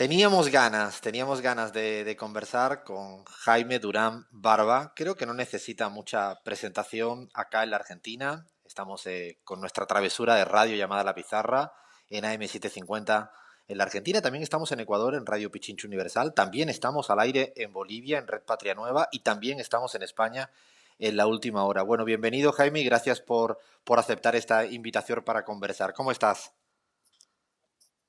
Teníamos ganas de conversar con Jaime Durán Barba. Creo que no necesita mucha presentación acá en la Argentina. Estamos con nuestra travesura de radio llamada La Pizarra en AM750 en la Argentina. También estamos en Ecuador en Radio Pichincho Universal. También estamos al aire en Bolivia en Red Patria Nueva y también estamos en España en La Última Hora. Bueno, bienvenido Jaime y gracias por aceptar esta invitación para conversar. ¿Cómo estás?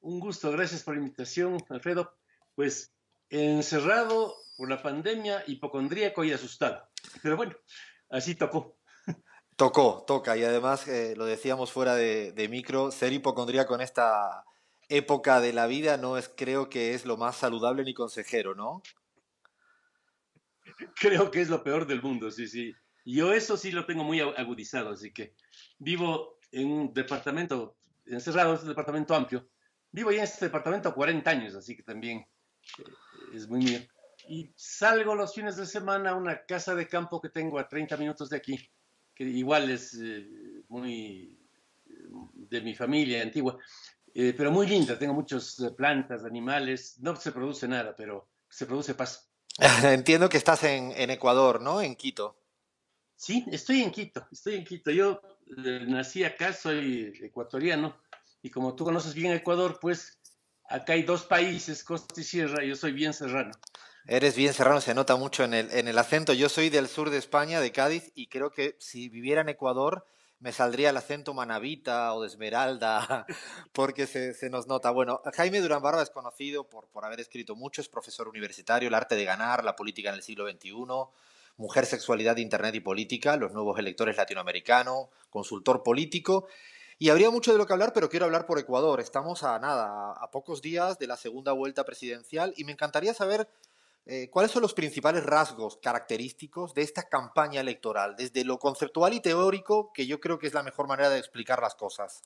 Un gusto, gracias por la invitación, Alfredo. Pues encerrado por la pandemia, hipocondríaco y asustado. Pero bueno, así tocó. Toca, y además lo decíamos fuera de micro, ser hipocondríaco en esta época de la vida no es, creo que es lo más saludable ni consejero, ¿no? Creo que es lo peor del mundo, sí, sí. Yo eso sí lo tengo muy agudizado, así que vivo en un departamento encerrado, es un departamento amplio. Vivo ya en este departamento 40 años, así que también es muy mío. Y salgo los fines de semana a una casa de campo que tengo a 30 minutos de aquí, que igual es muy de mi familia antigua, pero muy linda. Tengo muchas plantas, animales. No se produce nada, pero se produce paz. Entiendo que estás en Ecuador, ¿no? En Quito. Sí, estoy en Quito, estoy en Quito. Yo nací acá, soy ecuatoriano, y como tú conoces bien Ecuador, pues acá hay dos países, costa y sierra, y yo soy bien serrano. Eres bien serrano, se nota mucho en el acento. Yo soy del sur de España, de Cádiz, y creo que si viviera en Ecuador me saldría el acento manabita o de Esmeralda, porque se nos nota. Bueno, Jaime Durán Barba es conocido por haber escrito mucho, es profesor universitario, El arte de ganar, la política en el siglo XXI, Mujer, sexualidad, Internet y política, los nuevos electores latinoamericanos, consultor político. Y habría mucho de lo que hablar, pero quiero hablar por Ecuador. Estamos a nada, a pocos días de la segunda vuelta presidencial, y me encantaría saber ¿cuáles son los principales rasgos característicos de esta campaña electoral, desde lo conceptual y teórico, que yo creo que es la mejor manera de explicar las cosas?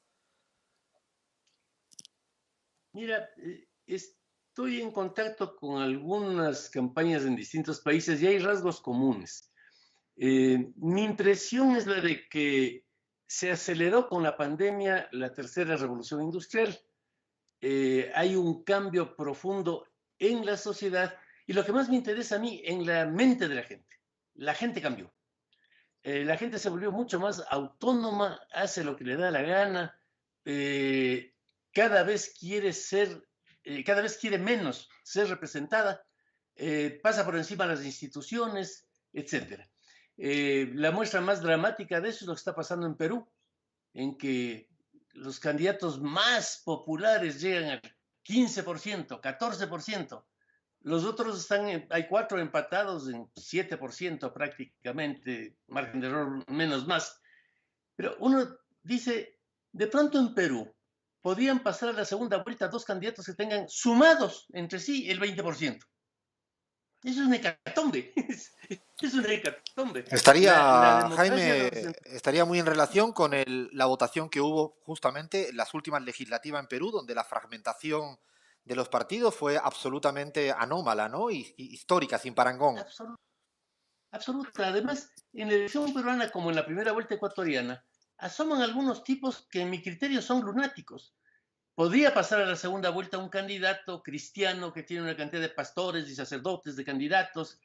Mira, estoy en contacto con algunas campañas en distintos países y hay rasgos comunes. Mi impresión es la de que se aceleró con la pandemia la tercera revolución industrial. Hay un cambio profundo en la sociedad y lo que más me interesa a mí, en la mente de la gente. La gente cambió. La gente se volvió mucho más autónoma, hace lo que le da la gana, eh, cada vez quiere ser, cada vez quiere menos ser representada, pasa por encima de las instituciones, etcétera. La muestra más dramática de eso es lo que está pasando en Perú, en que los candidatos más populares llegan al 15%, 14%. Los otros están, hay cuatro empatados en 7% prácticamente, margen de error menos más. Pero uno dice, de pronto en Perú podían pasar a la segunda vuelta dos candidatos que tengan sumados entre sí el 20%. Eso es una hecatombe. Es una hecatombe. La Estaría, democracia Jaime, representa. estaría muy en relación con la votación que hubo justamente en las últimas legislativas en Perú, donde la fragmentación de los partidos fue absolutamente anómala, ¿no? Y histórica, sin parangón. Absoluta. Absoluta. Además, en la elección peruana, como en la primera vuelta ecuatoriana, asoman algunos tipos que en mi criterio son lunáticos. Podría pasar a la segunda vuelta un candidato cristiano que tiene una cantidad de pastores y sacerdotes, de candidatos,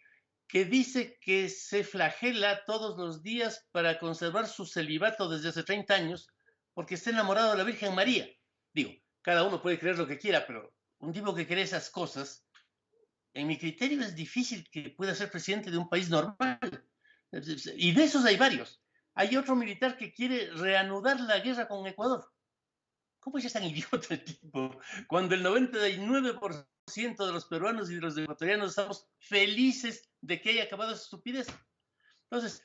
que dice que se flagela todos los días para conservar su celibato desde hace 30 años porque está enamorado de la Virgen María. Digo, cada uno puede creer lo que quiera, pero un tipo que cree esas cosas, en mi criterio es difícil que pueda ser presidente de un país normal. Y de esos hay varios. Hay otro militar que quiere reanudar la guerra con Ecuador. ¿Cómo es tan idiota el tipo? Cuando el 99% de los peruanos y de los ecuatorianos estamos felices de que haya acabado esa estupidez. Entonces,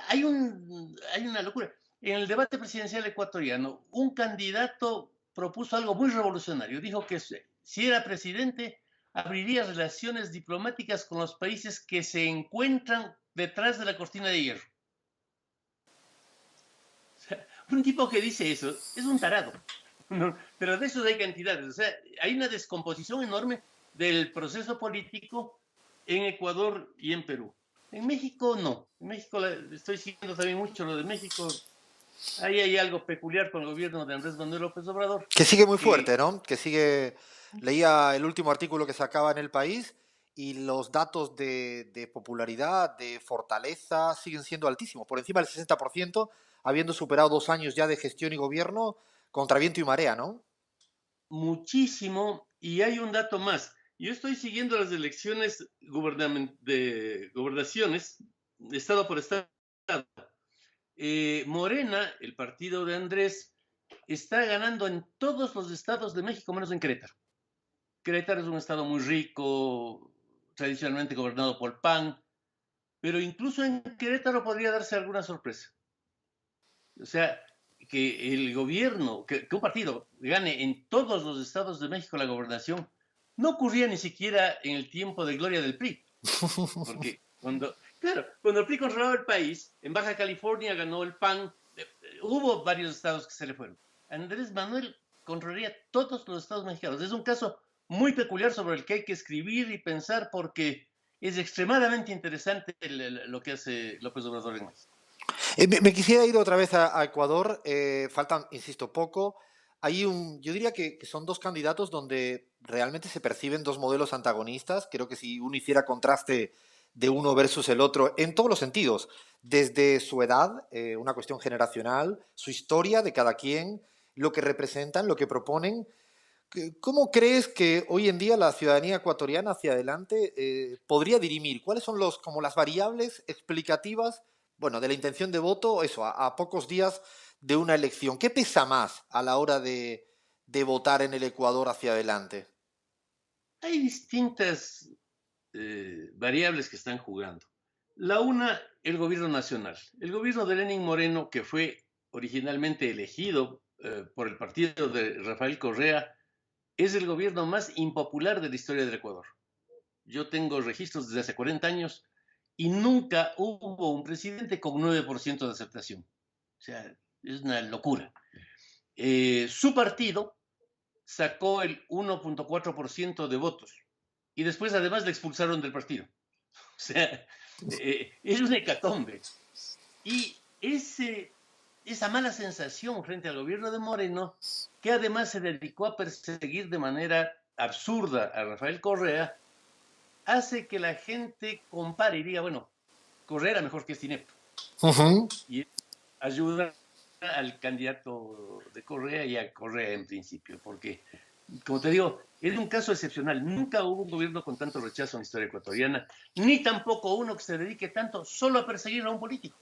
hay una locura. En el debate presidencial ecuatoriano, un candidato propuso algo muy revolucionario. Dijo que si era presidente, abriría relaciones diplomáticas con los países que se encuentran detrás de la cortina de hierro. O sea, un tipo que dice eso es un tarado. No, pero de eso hay cantidades. O sea, hay una descomposición enorme del proceso político en Ecuador y en Perú. En México no. En México estoy siguiendo también mucho lo de México. Ahí hay algo peculiar con el gobierno de Andrés Manuel López Obrador, Que sigue muy fuerte, que ¿no? Que sigue. Leía el último artículo que sacaba en El País y los datos de popularidad, de fortaleza, siguen siendo altísimos, por encima del 60%, habiendo superado 2 años ya de gestión y gobierno contra viento y marea, ¿no? Muchísimo, y hay un dato más. Yo estoy siguiendo las elecciones de gobernaciones, estado por estado. Morena, el partido de Andrés, está ganando en todos los estados de México, menos en Querétaro. Querétaro es un estado muy rico, tradicionalmente gobernado por el PAN, pero incluso en Querétaro podría darse alguna sorpresa. O sea, que el gobierno, que un partido gane en todos los estados de México la gobernación, no ocurría ni siquiera en el tiempo de gloria del PRI, porque cuando el PRI controlaba el país, en Baja California ganó el PAN, hubo varios estados que se le fueron. Andrés Manuel controlaría todos los estados mexicanos. Es un caso muy peculiar sobre el que hay que escribir y pensar porque es extremadamente interesante lo que hace López Obrador en México. Me quisiera ir otra vez a Ecuador. Faltan, insisto, poco. Yo diría que son dos candidatos donde realmente se perciben dos modelos antagonistas. Creo que si uno hiciera contraste de uno versus el otro, en todos los sentidos, desde su edad, una cuestión generacional, su historia de cada quien, lo que representan, lo que proponen. ¿Cómo crees que hoy en día la ciudadanía ecuatoriana hacia adelante podría dirimir? ¿Cuáles son como las variables explicativas, bueno, de la intención de voto, eso, a pocos días de una elección? ¿Qué pesa más a la hora de votar en el Ecuador hacia adelante? Hay distintas variables que están jugando. La una, el gobierno nacional. El gobierno de Lenín Moreno, que fue originalmente elegido por el partido de Rafael Correa, es el gobierno más impopular de la historia del Ecuador. Yo tengo registros desde hace 40 años y nunca hubo un presidente con 9% de aceptación. O sea, es una locura. Su partido sacó el 1.4% de votos y después además le expulsaron del partido. O sea, es una hecatombe. Y esa mala sensación frente al gobierno de Moreno, que además se dedicó a perseguir de manera absurda a Rafael Correa, hace que la gente compare y diga, bueno, Correa era mejor que este inepto. Ujú. Y ayuda al candidato de Correa y a Correa en principio, porque, como te digo, es un caso excepcional. Nunca hubo un gobierno con tanto rechazo en la historia ecuatoriana, ni tampoco uno que se dedique tanto solo a perseguir a un político.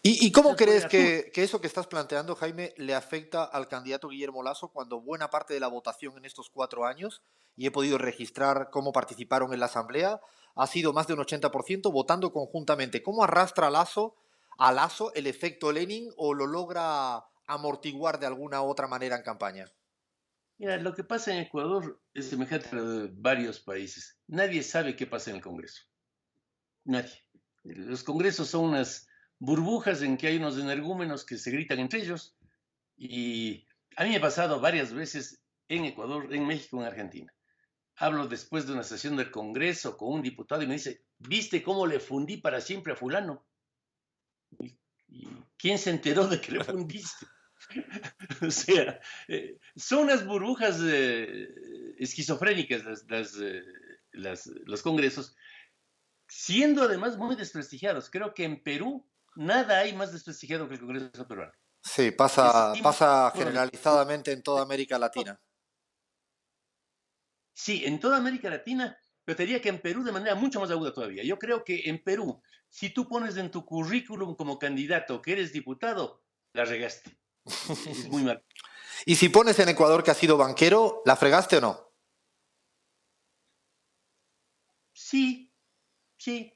¿Y cómo Eso fue crees absurdo. que eso que estás planteando, Jaime, le afecta al candidato Guillermo Lasso cuando buena parte de la votación en estos 4 años, y he podido registrar cómo participaron en la Asamblea, ha sido más de un 80% votando conjuntamente? ¿Cómo arrastra a Lasso el efecto Lenin o lo logra amortiguar de alguna u otra manera en campaña? Mira, lo que pasa en Ecuador es semejante a varios países. Nadie sabe qué pasa en el Congreso. Nadie. Los congresos son unas burbujas en que hay unos energúmenos que se gritan entre ellos. Y a mí me ha pasado varias veces en Ecuador, en México, en Argentina. Hablo después de una sesión del Congreso con un diputado y me dice, ¿viste cómo le fundí para siempre a fulano? ¿Y quién se enteró de que le fundiste? O sea, son unas burbujas esquizofrénicas los congresos, siendo además muy desprestigiados. Creo que en Perú nada hay más desprestigiado que el Congreso peruano. Sí, Es pasa puramente. generalizadamente en toda América Latina. Sí, en toda América Latina, pero te diría que en Perú de manera mucho más aguda todavía. Yo creo que en Perú, si tú pones en tu currículum como candidato que eres diputado, la regaste. Es muy mal. Y si pones en Ecuador que has sido banquero, ¿la fregaste o no? Sí, sí.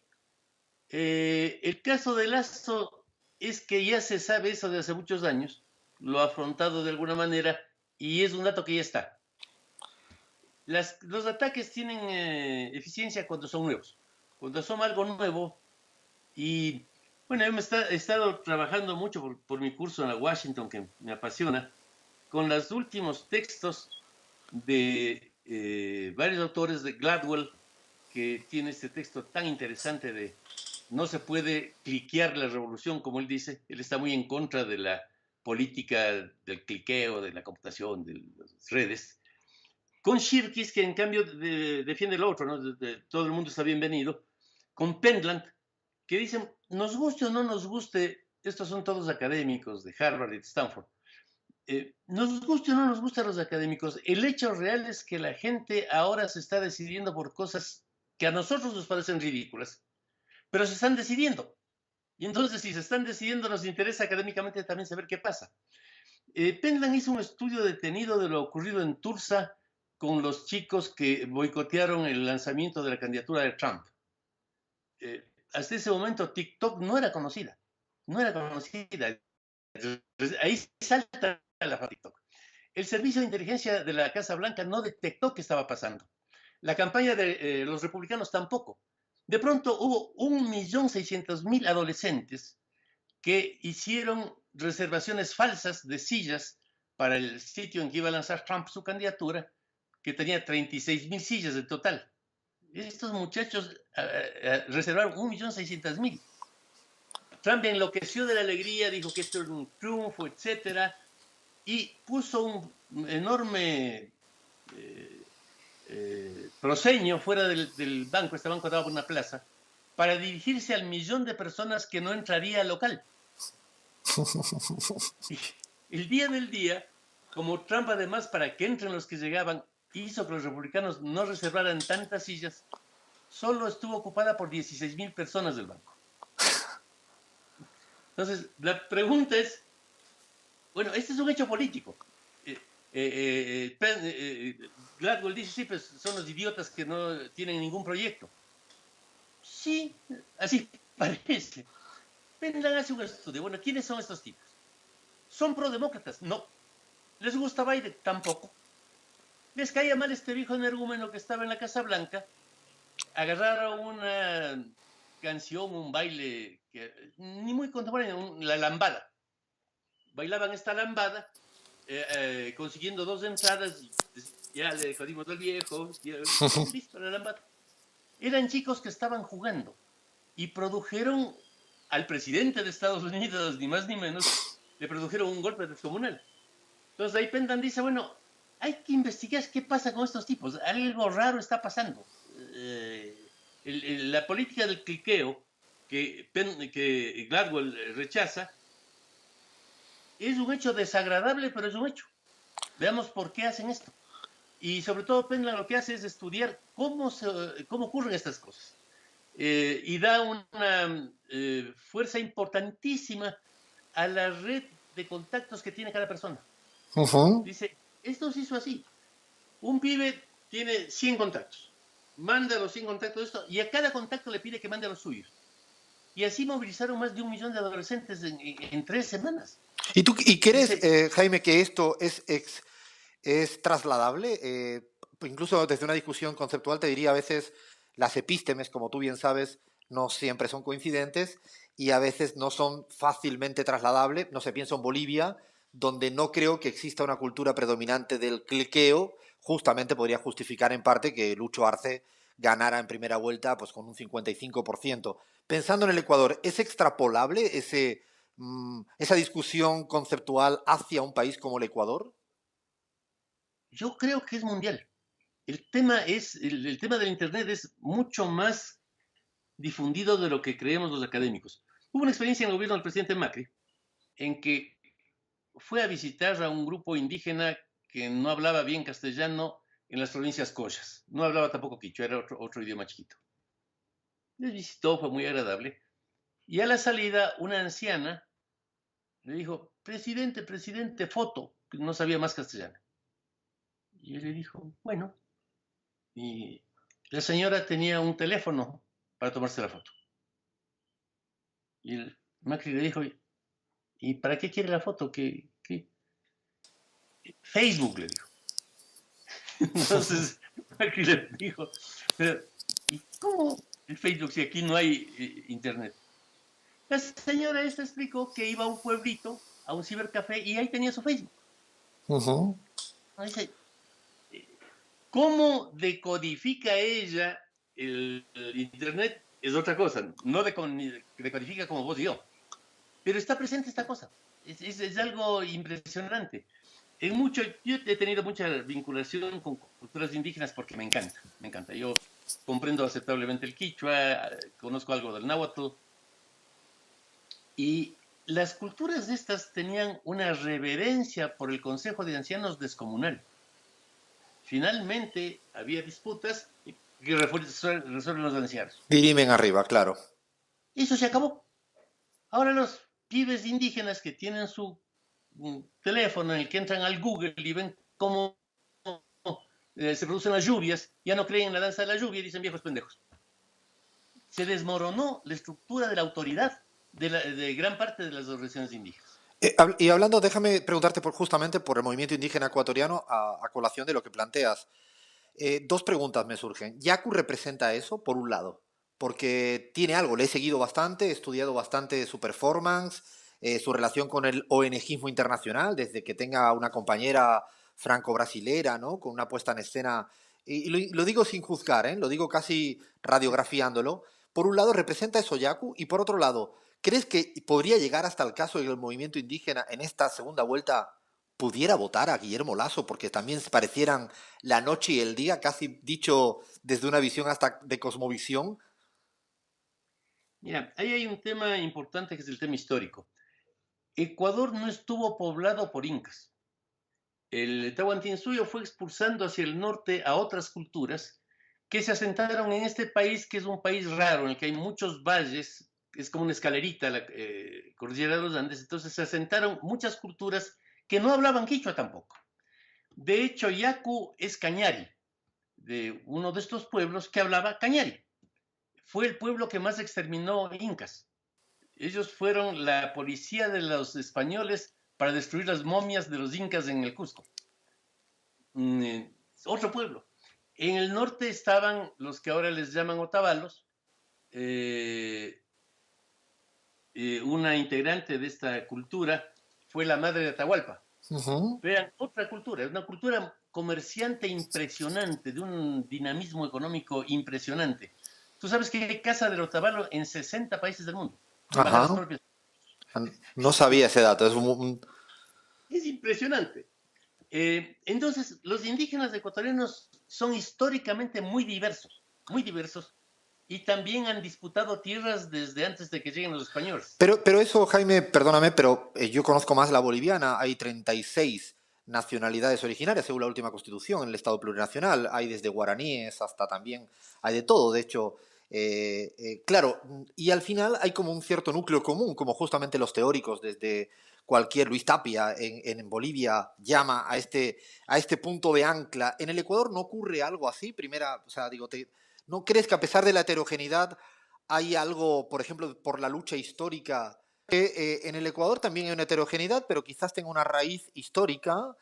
El caso de Lazo es que ya se sabe eso de hace muchos años, lo ha afrontado de alguna manera y es un dato que ya está. Los ataques tienen eficiencia cuando son nuevos, cuando son algo nuevo. Y bueno, he estado trabajando mucho por mi curso en la Washington, que me apasiona, con los últimos textos de varios autores de Gladwell, que tiene este texto tan interesante de no se puede cliquear la revolución, como él dice. Él está muy en contra de la política del cliqueo, de la computación, de las redes. con Shirkis, que en cambio defiende el otro, ¿no? Todo el mundo está bienvenido, con Pentland, que dicen, nos guste o no nos guste, estos son todos académicos de Harvard y de Stanford, nos guste o no nos guste a los académicos, el hecho real es que la gente ahora se está decidiendo por cosas que a nosotros nos parecen ridículas, pero se están decidiendo. Y entonces, si se están decidiendo, nos interesa académicamente también saber qué pasa. Pentland hizo un estudio detenido de lo ocurrido en Tulsa con los chicos que boicotearon el lanzamiento de la candidatura de Trump. Hasta ese momento TikTok no era conocida. No era conocida. Ahí salta la TikTok. El servicio de inteligencia de la Casa Blanca no detectó qué estaba pasando. La campaña de los republicanos tampoco. De pronto hubo 1.600.000 adolescentes que hicieron reservaciones falsas de sillas para el sitio en que iba a lanzar Trump su candidatura, que tenía 36.000 sillas en total. Estos muchachos reservaron 1.600.000. Trump enloqueció de la alegría, dijo que esto era un triunfo, etcétera, y puso un enorme proscenio fuera del banco. Este banco estaba por una plaza, para dirigirse al 1.000.000 de personas que no entraría al local. Y el día del día, como Trump además, para que entren los que llegaban, hizo que los republicanos no reservaran tantas sillas, solo estuvo ocupada por 16.000 personas del banco. Entonces, la pregunta es, bueno, este es un hecho político. Gladwell dice, sí, pues son los idiotas que no tienen ningún proyecto. Sí, así parece. Pentland hace un estudio. Bueno, ¿quiénes son estos tipos? ¿Son prodemócratas? No. ¿Les gusta Biden? Tampoco. Les caía mal este viejo energúmeno que estaba en la Casa Blanca. Agarraron una canción, un baile, que, ni muy contemporáneo, la lambada. Bailaban esta lambada, consiguiendo 2 entradas, y ya le jodimos al viejo, ya, listo, la lambada. Eran chicos que estaban jugando y produjeron al presidente de Estados Unidos, ni más ni menos, le produjeron un golpe descomunal. Entonces ahí Pendan dice, bueno, hay que investigar qué pasa con estos tipos, algo raro está pasando. La política del cliqueo que Gladwell rechaza es un hecho desagradable, pero es un hecho. Veamos por qué hacen esto. Y sobre todo Penland lo que hace es estudiar cómo ocurren estas cosas. Y da una fuerza importantísima a la red de contactos que tiene cada persona. Dice, esto se hizo así. Un pibe tiene 100 contactos. Manda los 100 contactos de esto y a cada contacto le pide que mande a los suyos. Y así movilizaron más de 1.000.000 de adolescentes en 3 semanas. ¿Y crees, Jaime, que esto es trasladable? Incluso desde una discusión conceptual te diría a veces las epístemes, como tú bien sabes, no siempre son coincidentes y a veces no son fácilmente trasladables. No se piensa en Bolivia, donde no creo que exista una cultura predominante del cliqueo, justamente podría justificar en parte que Lucho Arce ganara en primera vuelta pues con un 55%. Pensando en el Ecuador, ¿es extrapolable esa discusión conceptual hacia un país como el Ecuador? Yo creo que es mundial. El tema del Internet es mucho más difundido de lo que creemos los académicos. Hubo una experiencia en el gobierno del presidente Macri en que fue a visitar a un grupo indígena que no hablaba bien castellano en las provincias Collas. No hablaba tampoco quichua, era otro idioma chiquito. Les visitó, fue muy agradable. Y a la salida, una anciana le dijo, presidente, foto, que no sabía más castellano. Y él le dijo, bueno. Y la señora tenía un teléfono para tomarse la foto. Y el Macri le dijo, ¿y para qué quiere la foto? ¿Qué? Facebook, le dijo. Entonces Macri le dijo, pero ¿y cómo el Facebook si aquí no hay internet? La señora esta explicó que iba a un pueblito, a un cibercafé, y ahí tenía su Facebook. Dice, ¿cómo decodifica ella el internet? Es otra cosa, no decodifica como vos y yo. Pero está presente esta cosa. Es algo impresionante. yo he tenido mucha vinculación con culturas indígenas porque me encanta, me encanta. Yo comprendo aceptablemente el quichua, conozco algo del náhuatl, y las culturas estas tenían una reverencia por el Consejo de Ancianos descomunal. Finalmente había disputas que resuelven los ancianos. Dirimen arriba, claro. Eso se acabó. Ahora los pibes indígenas que tienen su teléfono en el que entran al Google y ven cómo se producen las lluvias, ya no creen en la danza de la lluvia y dicen viejos pendejos. Se desmoronó la estructura de la autoridad de gran parte de las organizaciones indígenas. Y hablando, déjame preguntarte justamente por el movimiento indígena ecuatoriano a colación de lo que planteas. Dos preguntas me surgen. Yaku representa eso, por un lado, porque tiene algo, le he seguido bastante, he estudiado bastante su performance, su relación con el ONGismo internacional, desde que tenga una compañera franco-brasilera, ¿no? Con una puesta en escena, y lo digo sin juzgar, ¿eh? Lo digo casi radiografiándolo. Por un lado representa eso Yaku, y por otro lado, ¿crees que podría llegar hasta el caso de que el movimiento indígena en esta segunda vuelta pudiera votar a Guillermo Lasso? Porque también se parecieran la noche y el día, casi dicho desde una visión hasta de cosmovisión. Mira, ahí hay un tema importante que es el tema histórico. Ecuador no estuvo poblado por incas. El Tahuantinsuyo fue expulsando hacia el norte a otras culturas que se asentaron en este país, que es un país raro, en el que hay muchos valles, es como una escalerita, la cordillera de los Andes. Entonces se asentaron muchas culturas que no hablaban quichua tampoco. De hecho, Yacu es cañari, de uno de estos pueblos que hablaba cañari. Fue el pueblo que más exterminó incas. Ellos fueron la policía de los españoles para destruir las momias de los incas en el Cusco. Otro pueblo. En el norte estaban los que ahora les llaman otavalos, eh, una integrante de esta cultura fue la madre de Atahualpa. Vean, otra cultura, es una cultura comerciante impresionante, de un dinamismo económico impresionante. Tú sabes que hay casa del otavalo en 60 países del mundo. Pagan las Ajá. propias. No sabía ese dato. Es impresionante. Entonces, los indígenas ecuatorianos son históricamente muy diversos, y también han disputado tierras desde antes de que lleguen los españoles. Pero eso, Jaime, perdóname, pero yo conozco más la boliviana. Hay 36 nacionalidades originarias según la última constitución en el Estado plurinacional. Hay desde guaraníes hasta también, hay de todo. De hecho, claro, y al final hay como un cierto núcleo común, como justamente los teóricos desde cualquier Luis Tapia en Bolivia llama a este punto de ancla. ¿En el Ecuador no ocurre algo así? Primera, o sea, digo, ¿no crees que a pesar de la heterogeneidad hay algo, por ejemplo, por la lucha histórica, que en el Ecuador también hay una heterogeneidad, pero quizás tenga una raíz histórica,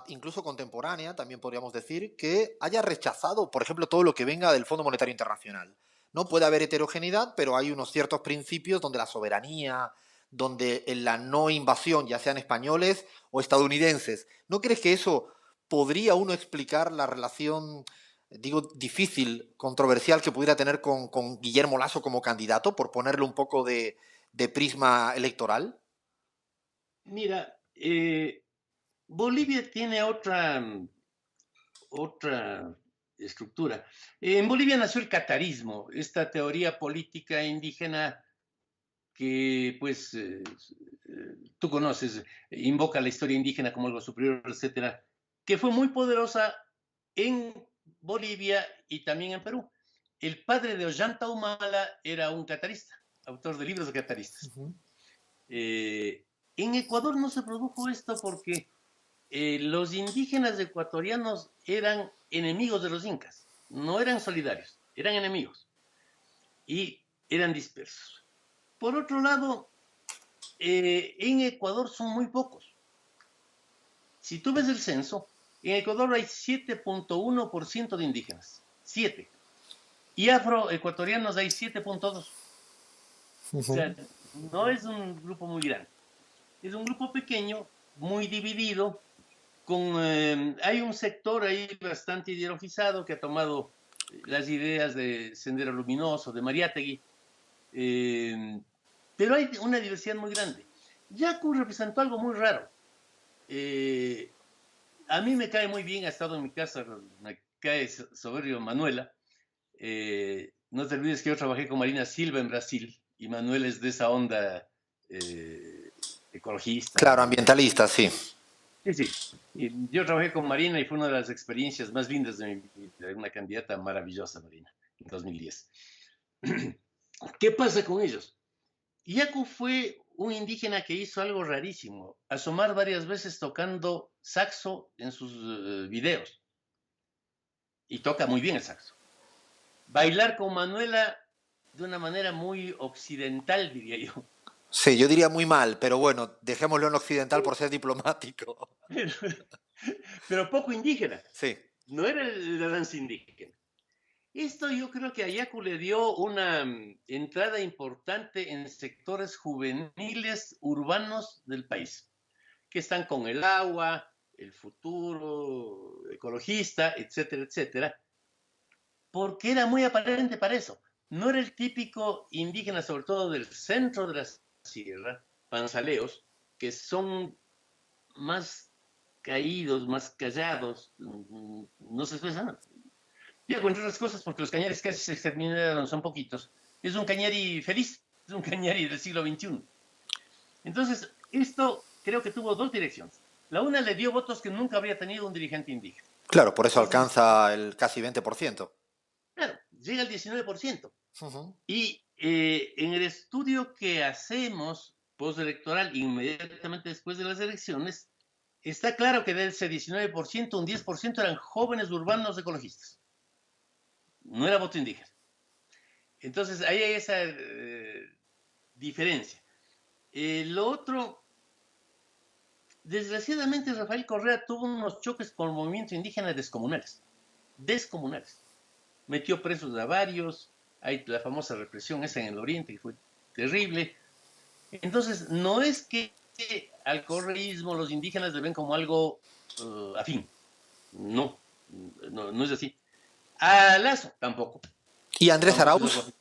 incluso contemporánea, también podríamos decir, que haya rechazado, por ejemplo, todo lo que venga del Fondo Monetario Internacional? No puede haber heterogeneidad, pero hay unos ciertos principios donde la soberanía, donde en la no invasión, ya sean españoles o estadounidenses. ¿No crees que eso podría uno explicar la relación, digo, difícil, controversial que pudiera tener con Guillermo Lasso como candidato, por ponerle un poco de prisma electoral? Mira, Bolivia tiene otra estructura. En Bolivia nació el catarismo, esta teoría política indígena que, pues, tú conoces, invoca la historia indígena como algo superior, etcétera, que fue muy poderosa en Bolivia y también en Perú. El padre de Ollanta Humala era un catarista, autor de libros de cataristas. Uh-huh. En Ecuador no se produjo esto porque los indígenas ecuatorianos eran enemigos de los incas, no eran solidarios, eran enemigos y eran dispersos. Por otro lado, en Ecuador son muy pocos. Si tú ves el censo, en Ecuador hay 7.1% de indígenas, 7. Y afroecuatorianos hay 7.2. O Uh-huh. sea, no es un grupo muy grande. Es un grupo pequeño, muy dividido, hay un sector ahí bastante ideologizado que ha tomado las ideas de Sendero Luminoso, de Mariátegui, pero hay una diversidad muy grande. Yacu representó algo muy raro. A mí me cae muy bien, ha estado en mi casa, me cae soberbio Manuela. No te olvides que yo trabajé con Marina Silva en Brasil y Manuel es de esa onda ecologista. Claro, ambientalista, sí. Sí, sí. Y yo trabajé con Marina y fue una de las experiencias más lindas de mi vida. Una candidata maravillosa, Marina, en 2010. ¿Qué pasa con ellos? Yaku fue un indígena que hizo algo rarísimo, asomar varias veces tocando saxo en sus videos. Y toca muy bien el saxo. Bailar con Manuela de una manera muy occidental, diría yo. Sí, yo diría muy mal, pero bueno, dejémoslo en occidental por ser diplomático. Pero, pero poco indígena. Sí, No era la danza indígena. Esto yo creo que a Yaku le dio una entrada importante en sectores juveniles urbanos del país, que están con el agua, el futuro ecologista, etcétera, etcétera, porque era muy aparente para eso. No era el típico indígena, sobre todo del centro de la sierra, panzaleos, que son más caídos, más callados, no se expresan. Y entre otras cosas, porque los cañaris casi se exterminaron, son poquitos. Es un cañari feliz, es un cañari del siglo XXI. Entonces, esto creo que tuvo dos direcciones. La una le dio votos que nunca habría tenido un dirigente indígena. claro, por eso Es decir, alcanza el casi 20%. claro, llega al 19%. Ujú. Y en el estudio que hacemos postelectoral, inmediatamente después de las elecciones, está claro que de ese 19%, un 10% eran jóvenes urbanos ecologistas. No era voto indígena. Entonces, ahí hay esa diferencia. Lo otro, desgraciadamente, Rafael Correa tuvo unos choques con el movimiento indígena descomunales. Descomunales. Metió presos a varios, hay la famosa represión esa en el oriente que fue terrible. Entonces, no es que al correísmo los indígenas le ven como algo afín. No, no es así. A Lazo tampoco. ¿Y Andrés Tampoco es algo Arauz? afín.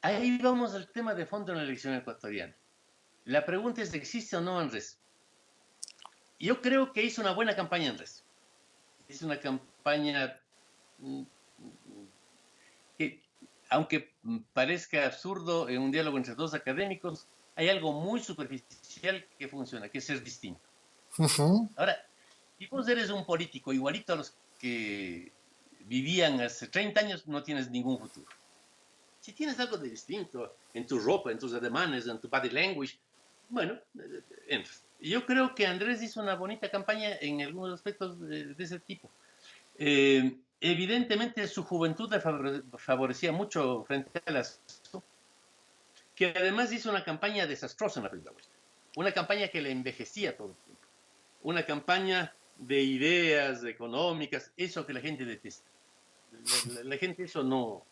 Ahí vamos al tema de fondo en la elección ecuatoriana. La pregunta es, ¿existe o no Andrés? Yo creo que hizo una buena campaña Andrés. Hizo una campaña que, aunque parezca absurdo en un diálogo entre dos académicos, hay algo muy superficial que funciona, que es ser distinto. Ujú. Ahora, si vos eres un político igualito a los que vivían hace 30 años, no tienes ningún futuro. Si tienes algo de distinto en tu ropa, en tus ademanes, en tu body language, bueno, entras. Yo creo que Andrés hizo una bonita campaña en algunos aspectos de ese tipo. Evidentemente su juventud le favorecía mucho frente a las que además hizo una campaña desastrosa en la primera vuelta. Una campaña que le envejecía todo el tiempo. Una campaña de ideas económicas, eso que la gente detesta. La gente eso no.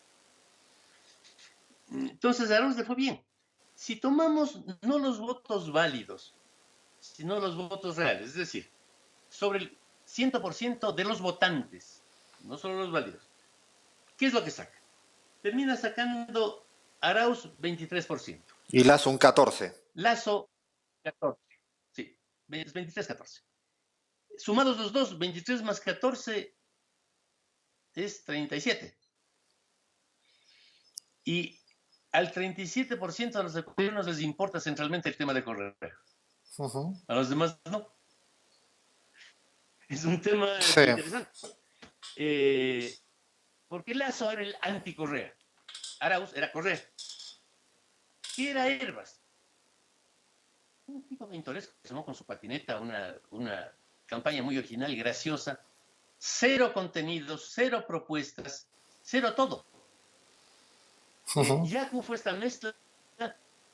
Entonces a Arauz le fue bien. Si tomamos no los votos válidos, sino los votos reales, es decir, sobre el 100% de los votantes, no solo los válidos, ¿qué es lo que saca? Termina sacando Arauz 23%, Y Lazo un 14. Lazo 14%, sí, es 23-14. Sumados los dos, 23 más 14 es 37. Y al 37% de los ecuatorianos les importa centralmente el tema de Correa. Ujú. A los demás no. Es un tema Sí. interesante. Porque Lazo era el anti-Correa. Arauz era Correa. ¿Qué era Herbas? Un tipo pintoresco que se con su patineta una campaña muy original y graciosa. Cero contenidos, cero propuestas, cero todo. Ujú. Yaku fue esta mezcla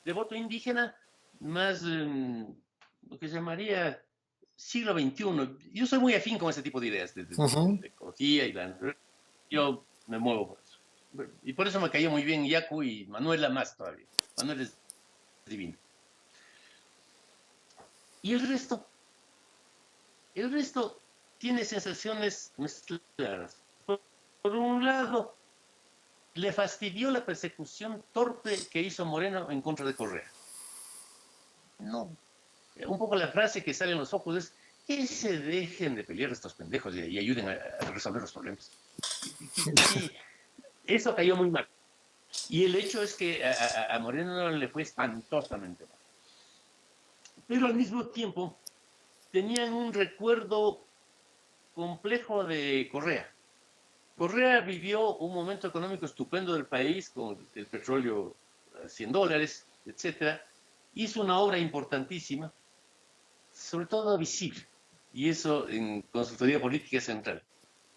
de voto indígena más lo que se llamaría siglo XXI. Yo soy muy afín con ese tipo de ideas Ujú. de ecología y yo me muevo por eso. Y por eso me cayó muy bien Yaku y Manuela más todavía. Manuel es divino. Y el resto tiene sensaciones mezcladas. Por un lado, le fastidió la persecución torpe que hizo Moreno en contra de Correa. No, un poco la frase que sale en los ojos es que se dejen de pelear estos pendejos y ayuden a resolver los problemas. Y eso cayó muy mal. Y el hecho es que a Moreno le fue espantosamente mal. Pero al mismo tiempo tenían un recuerdo complejo de Correa. Correa vivió un momento económico estupendo del país con el petróleo a $100, etcétera. Hizo una obra importantísima, sobre todo visible, y eso en consultoría política es central.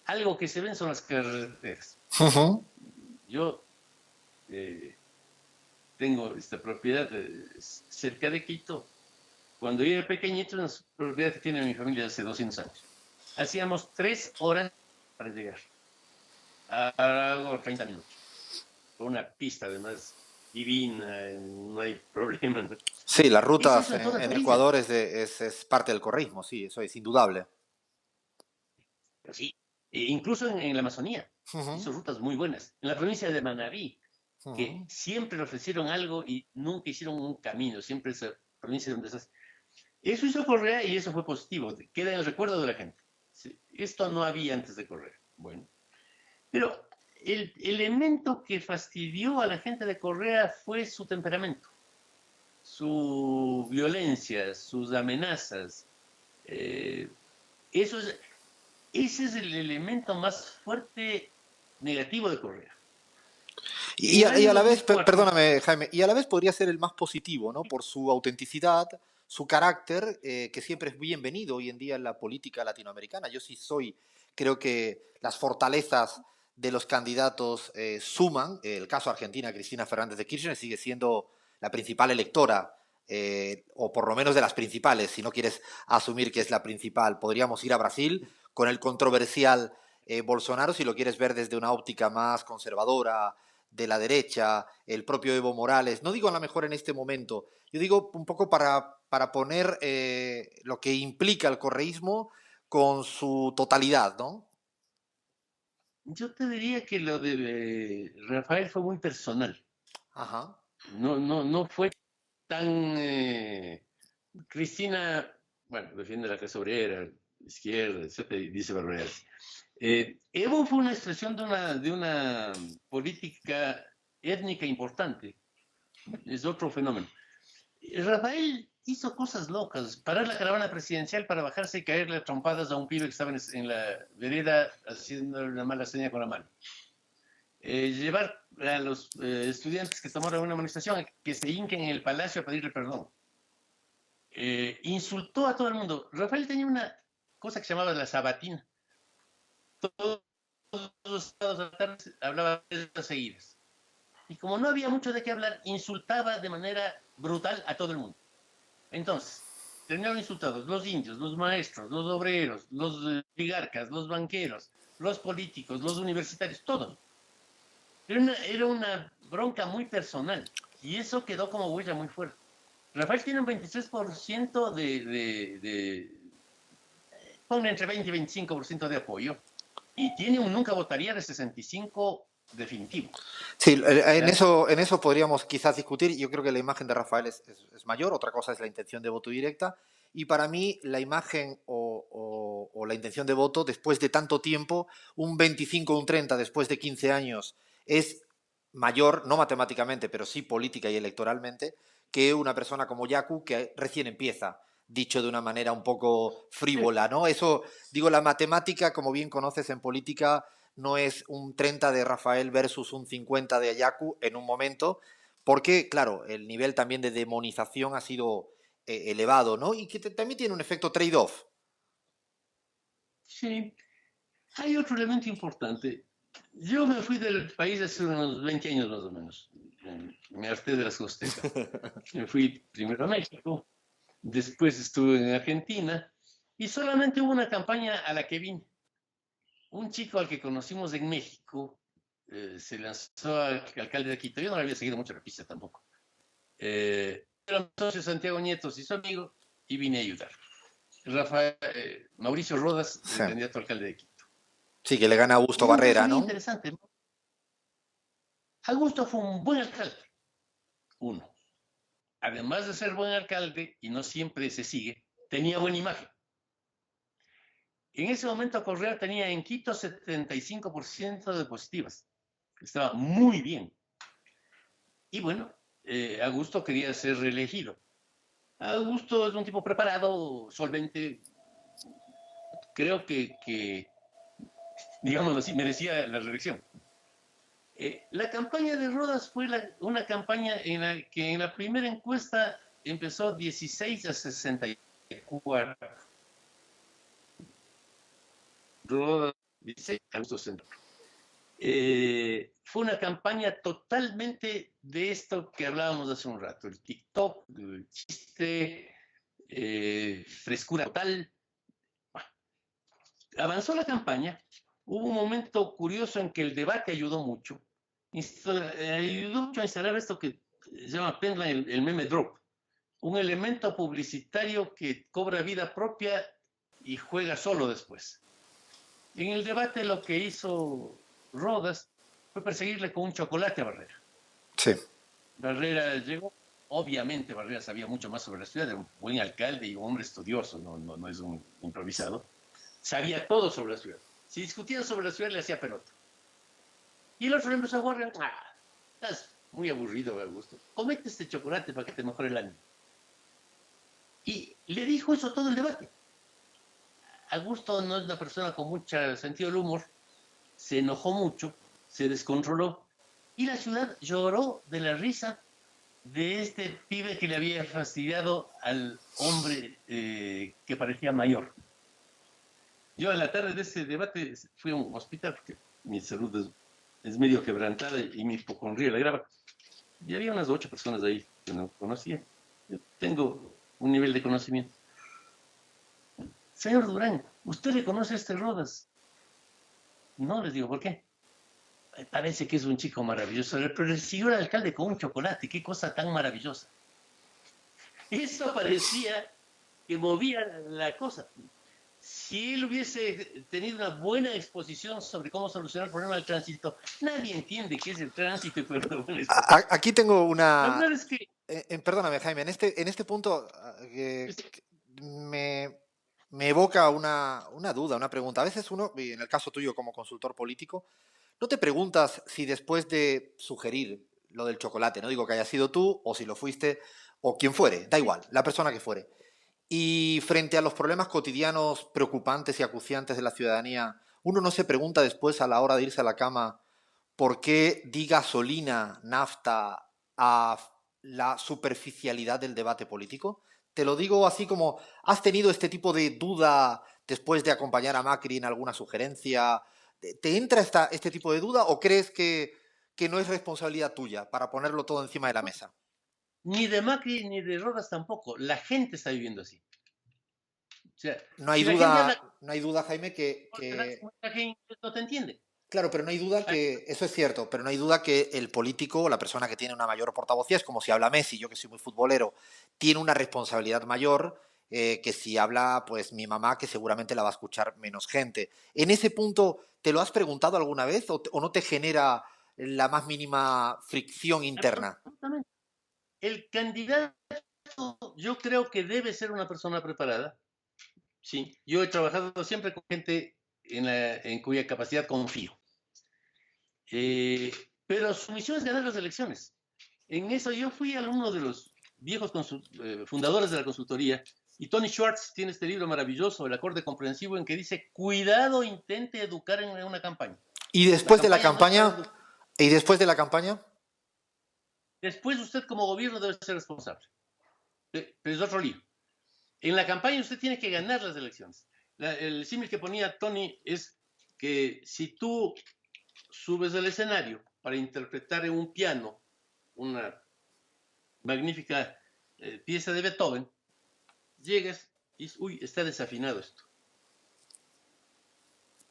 Algo que se ven son las carreteras. Ujú. Yo tengo esta propiedad cerca de Quito. Cuando yo era pequeñito, una propiedad que tiene mi familia hace 200 años. Hacíamos 3 horas para llegar. A 30 minutos. Con una pista además divina, no hay problema. Sí, las Es rutas eso en toda en Florida. Ecuador es parte del correísmo, sí, eso es indudable. Pero sí, incluso en la Amazonía Ujú, hizo rutas muy buenas. En la provincia de Manabí, que ujú. siempre le ofrecieron algo y nunca hicieron un camino, siempre esa provincia donde estás. Eso hizo Correa y eso fue positivo, queda en el recuerdo de la gente. Sí, esto no había antes de Correa. Bueno, pero el elemento que fastidió a la gente de Correa fue su temperamento, su violencia, sus amenazas. Eh, eso es, ese es el elemento más fuerte negativo de Correa. En el Y año a la vez, 2004, perdóname, Jaime, y a la vez podría ser el más positivo, ¿no? Por su autenticidad, su carácter, que siempre es bienvenido hoy en día en la política latinoamericana. Yo sí soy, creo que las fortalezas de los candidatos suman. El caso Argentina, Cristina Fernández de Kirchner sigue siendo la principal electora, o por lo menos de las principales, si no quieres asumir que es la principal. Podríamos ir a Brasil con el controversial Bolsonaro, si lo quieres ver desde una óptica más conservadora, de la derecha, el propio Evo Morales. No digo a lo mejor en este momento, yo digo un poco para poner lo que implica el correísmo con su totalidad, ¿no? yo te diría que lo de Rafael fue muy personal. Ajá. No fue tan... Cristina, bueno, defiende la clase obrera, izquierda, etcétera, y dice barbaridades. Evo fue una expresión de una política étnica importante. Es otro fenómeno. Rafael hizo cosas locas, parar la caravana presidencial para bajarse y caerle a trompadas a un pibe que estaba en la vereda haciendo una mala seña con la mano. Llevar a los estudiantes que tomaron una manifestación a que se hinquen en el palacio a pedirle perdón. Insultó a todo el mundo. Rafael tenía una cosa que se llamaba la sabatina. Todos los sábados a la tarde hablaba de seguidas. Y como no había mucho de qué hablar, insultaba de manera brutal a todo el mundo. Entonces, terminaron insultados los indios, los maestros, los obreros, los oligarcas, los banqueros, los políticos, los universitarios, todos. Era una bronca muy personal y eso quedó como huella muy fuerte. Rafael tiene un 23% ponle entre 20 y 25% de apoyo y tiene un nunca votaría de 65 definitivo. Sí, O sea, en eso podríamos quizás discutir. Yo creo que la imagen de Rafael es mayor, otra cosa es la intención de voto directa. Y para mí, la imagen o la intención de voto, después de tanto tiempo, un 25 o un 30 después de 15 años, es mayor, no matemáticamente, pero sí política y electoralmente, que una persona como Yaku, que recién empieza, dicho de una manera un poco frívola, ¿no? Eso, digo, la matemática, como bien conoces en política, no es un 30 de Rafael versus un 50 de Ayacu en un momento, porque, claro, el nivel también de demonización ha sido elevado, ¿no? Y que también tiene un efecto trade-off. sí, hay otro elemento importante. Yo me fui del país hace unos 20 años más o menos. Me harté de las costas. Me fui primero a México, después estuve en Argentina y solamente hubo una campaña a la que vine. Un chico al que conocimos en México se lanzó al alcalde de Quito. Yo no le había seguido mucho la pista tampoco. Era mi socio Santiago Nietos y su amigo y vine a ayudar. Mauricio Rodas, Sí. el candidato a alcalde de Quito. Sí, que le gana a Augusto Y una cosa Barrera, bien ¿no? interesante, Augusto fue un buen alcalde, uno. además de ser buen alcalde, y no siempre se sigue, tenía buena imagen. En ese momento Correa tenía en Quito 75% de positivas. Estaba muy bien. Y bueno, Augusto quería ser reelegido. Augusto es un tipo preparado, solvente. Creo que digámoslo así, merecía la reelección. La campaña de Rodas fue una campaña en la que en la primera encuesta empezó 16 a 64. Rodas 16, Augusto Centro. Fue una campaña totalmente de esto que hablábamos hace un rato, el TikTok, el chiste, frescura total. Bueno, avanzó la campaña, hubo un momento curioso en que el debate ayudó mucho, ayudó mucho a instalar esto que se llama Penla el meme drop, un elemento publicitario que cobra vida propia y juega solo después. En el debate lo que hizo Rodas fue perseguirle con un chocolate a Barrera. Sí. Barrera llegó, obviamente Barrera sabía mucho más sobre la ciudad, era un buen alcalde y un hombre estudioso, no es un improvisado. Sabía todo sobre la ciudad. Si discutían sobre la ciudad le hacía pelota. Y el otro le empezó a jugar, estás muy aburrido, Augusto. Comete este chocolate para que te mejore el ánimo. Y le dijo eso todo el debate. Augusto no es una persona con mucho sentido del humor, se enojó mucho, se descontroló y la ciudad lloró de la risa de este pibe que le había fastidiado al hombre que parecía mayor. Yo en la tarde de ese debate fui a un hospital porque mi salud es medio quebrantada y mi hipocondría la grava. Y había unas 8 personas ahí que no conocía. Yo tengo un nivel de conocimiento. Señor Durán, ¿usted le conoce a este Rodas? No, les digo, ¿por qué? Parece que es un chico maravilloso, pero recibió al alcalde con un chocolate, qué cosa tan maravillosa. Eso parecía que movía la cosa. Si él hubiese tenido una buena exposición sobre cómo solucionar el problema del tránsito, nadie entiende qué es el tránsito y fue una buena exposición. Aquí tengo La una... verdad es que... perdóname, Jaime, en este punto me, me evoca una duda, una pregunta. A veces uno, y en el caso tuyo como consultor político, no te preguntas si después de sugerir lo del chocolate, no digo que haya sido tú o si lo fuiste o quien fuere, da igual, la persona que fuere. Y frente a los problemas cotidianos preocupantes y acuciantes de la ciudadanía, uno no se pregunta después a la hora de irse a la cama por qué di gasolina, nafta a la superficialidad del debate político. Te lo digo así como, ¿has tenido este tipo de duda después de acompañar a Macri en alguna sugerencia? ¿Te entra este tipo de duda o crees que no es responsabilidad tuya para ponerlo todo encima de la mesa? Ni de Macri ni de Rodas tampoco. La gente está viviendo así. O sea, No hay si la gente habla duda, no hay duda, Jaime, te das cuenta que no te entiende. claro, pero no hay duda que, eso es cierto, pero no hay duda que el político o la persona que tiene una mayor portavocía, es como si habla Messi, yo que soy muy futbolero, tiene una responsabilidad mayor que si habla pues mi mamá, que seguramente la va a escuchar menos gente. En ese punto, ¿te lo has preguntado alguna vez o no te genera la más mínima fricción interna? Absolutamente. El candidato, yo creo que debe ser una persona preparada. Sí, yo he trabajado siempre con gente en cuya capacidad confío. Eh, pero su misión es ganar las elecciones. En eso yo fui alumno de los viejos fundadores de la consultoría y Tony Schwartz tiene este libro maravilloso, El acorde comprensivo, en que dice, cuidado, intente educar en una campaña. ¿Y La después de la campaña no es para campaña? educar. ¿Y después de la campaña? Después usted como gobierno debe ser responsable. Pero es otro lío. En la campaña usted tiene que ganar las elecciones. El símil que ponía Tony es que si tú subes al escenario para interpretar en un piano una magnífica pieza de Beethoven, llegas y dices, uy, está desafinado esto.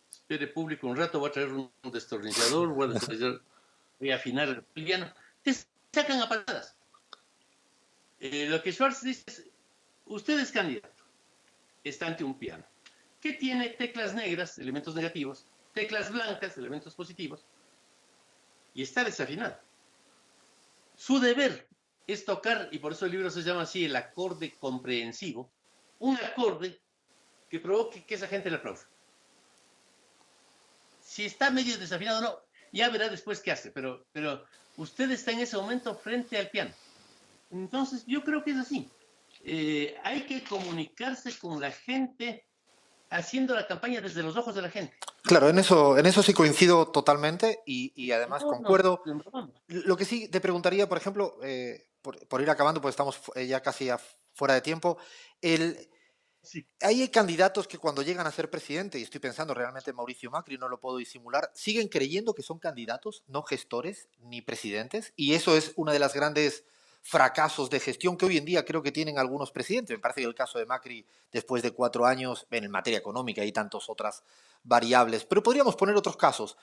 Espere público un rato, voy a traer un destornillador, voy a afinar el piano. Te sacan a patadas. Lo que Schwartz dice es, usted es candidato, está ante un piano, que tiene teclas negras, elementos negativos, teclas blancas, elementos positivos, y está desafinado. Su deber es tocar, y por eso el libro se llama así, el acorde comprensivo, un acorde que provoque que esa gente le aplaude. Si está medio desafinado o no, ya verá después qué hace, pero usted está en ese momento frente al piano. Entonces, yo creo que es así. Hay que comunicarse con la gente haciendo la campaña desde los ojos de la gente. Claro, en eso sí coincido totalmente y además No nos concuerdo. enrolamos. Lo que sí te preguntaría, por ejemplo, por ir acabando, pues estamos ya casi fuera de tiempo, el, Sí. hay candidatos que cuando llegan a ser presidente, y estoy pensando realmente en Mauricio Macri, no lo puedo disimular, siguen creyendo que son candidatos, no gestores ni presidentes, y eso es una de las grandes fracasos de gestión que hoy en día creo que tienen algunos presidentes. Me parece que el caso de Macri, después de 4 años, en materia económica y tantas otras variables, pero podríamos poner otros casos,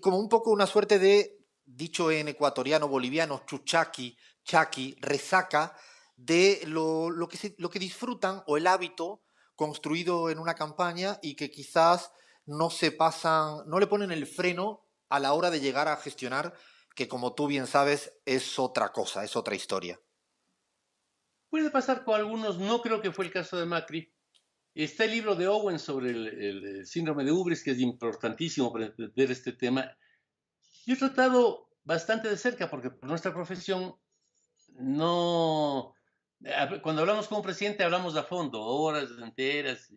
como un poco una suerte de, dicho en ecuatoriano, boliviano, chuchaqui, chaki, resaca, de lo que disfrutan o el hábito construido en una campaña y que quizás no se pasan, no le ponen el freno a la hora de llegar a gestionar, que como tú bien sabes es otra cosa, es otra historia. Puede pasar con algunos, no creo que fue el caso de Macri. Está el libro de Owen sobre el síndrome de Ubris, que es importantísimo para entender este tema. Yo he tratado bastante de cerca, porque por nuestra profesión no... Cuando hablamos con un presidente hablamos a fondo, horas enteras.